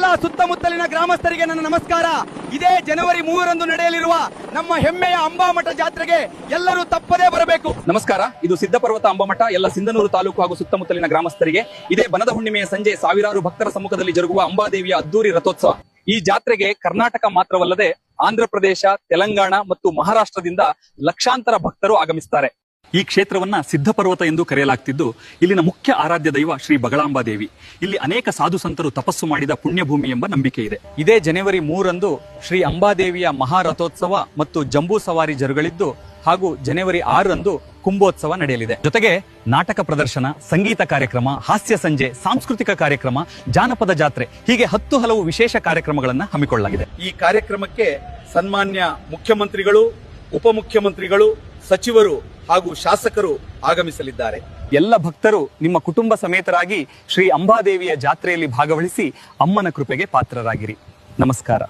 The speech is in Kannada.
ಎಲ್ಲ ಸುತ್ತಮುತ್ತಲಿನ ಗ್ರಾಮಸ್ಥರಿಗೆ ನನ್ನ ನಮಸ್ಕಾರ. ಇದೇ ಜನವರಿ 3ರಂದು ನಡೆಯಲಿರುವ ನಮ್ಮ ಹೆಮ್ಮೆಯ ಅಂಬಾಮಠ ಜಾತ್ರೆಗೆ ಎಲ್ಲರೂ ತಪ್ಪದೇ ಬರಬೇಕು. ನಮಸ್ಕಾರ. ಇದು ಸಿದ್ದಪರ್ವತ ಅಂಬಾಮಠ ಎಲ್ಲ ಸಿಂಧನೂರು ತಾಲೂಕು ಹಾಗೂ ಸುತ್ತಮುತ್ತಲಿನ ಗ್ರಾಮಸ್ಥರಿಗೆ ಇದೇ ಬನದ ಹುಣ್ಣಿಮೆಯ ಸಂಜೆ ಸಾವಿರಾರು ಭಕ್ತರ ಸಮ್ಮುಖದಲ್ಲಿ ಜರುಗುವ ಅಂಬಾದೇವಿಯ ಅದ್ದೂರಿ ರಥೋತ್ಸವ. ಈ ಜಾತ್ರೆಗೆ ಕರ್ನಾಟಕ ಮಾತ್ರವಲ್ಲದೆ ಆಂಧ್ರ ಪ್ರದೇಶ, ತೆಲಂಗಾಣ ಮತ್ತು ಮಹಾರಾಷ್ಟ್ರದಿಂದ ಲಕ್ಷಾಂತರ ಭಕ್ತರು ಆಗಮಿಸುತ್ತಾರೆ. ಈ ಕ್ಷೇತ್ರವನ್ನ ಸಿದ್ದಪರ್ವತ ಎಂದು ಕರೆಯಲಾಗ್ತಿದ್ದು, ಇಲ್ಲಿನ ಮುಖ್ಯ ಆರಾಧ್ಯ ದೈವ ಶ್ರೀ ಬಗಳಾಂಬಾದೇವಿ. ಇಲ್ಲಿ ಅನೇಕ ಸಾಧು ಸಂತರು ತಪಸ್ಸು ಮಾಡಿದ ಪುಣ್ಯಭೂಮಿ ಎಂಬ ನಂಬಿಕೆ ಇದೆ. ಇದೇ ಜನವರಿ 3ರಂದು ಶ್ರೀ ಅಂಬಾದೇವಿಯ ಮಹಾರಥೋತ್ಸವ ಮತ್ತು ಜಂಬೂ ಸವಾರಿ ಜರುಗಲಿದ್ದು, ಹಾಗೂ ಜನವರಿ 6ರಂದು ಕುಂಭೋತ್ಸವ ನಡೆಯಲಿದೆ. ಜೊತೆಗೆ ನಾಟಕ ಪ್ರದರ್ಶನ, ಸಂಗೀತ ಕಾರ್ಯಕ್ರಮ, ಹಾಸ್ಯ ಸಂಜೆ, ಸಾಂಸ್ಕೃತಿಕ ಕಾರ್ಯಕ್ರಮ, ಜಾನಪದ ಜಾತ್ರೆ ಹೀಗೆ 10 ಹಲವು ವಿಶೇಷ ಕಾರ್ಯಕ್ರಮಗಳನ್ನು ಹಮ್ಮಿಕೊಳ್ಳಲಾಗಿದೆ. ಈ ಕಾರ್ಯಕ್ರಮಕ್ಕೆ ಸನ್ಮಾನ್ಯ ಮುಖ್ಯಮಂತ್ರಿಗಳು, ಉಪಮುಖ್ಯಮಂತ್ರಿಗಳು, ಸಚಿವರು ಹಾಗೂ ಶಾಸಕರು ಆಗಮಿಸಲಿದ್ದಾರೆ. ಎಲ್ಲ ಭಕ್ತರು ನಿಮ್ಮ ಕುಟುಂಬ ಸಮೇತರಾಗಿ ಶ್ರೀ ಅಂಬಾದೇವಿಯ ಜಾತ್ರೆಯಲ್ಲಿ ಭಾಗವಹಿಸಿ ಅಮ್ಮನ ಕೃಪೆಗೆ ಪಾತ್ರರಾಗಿರಿ. ನಮಸ್ಕಾರ.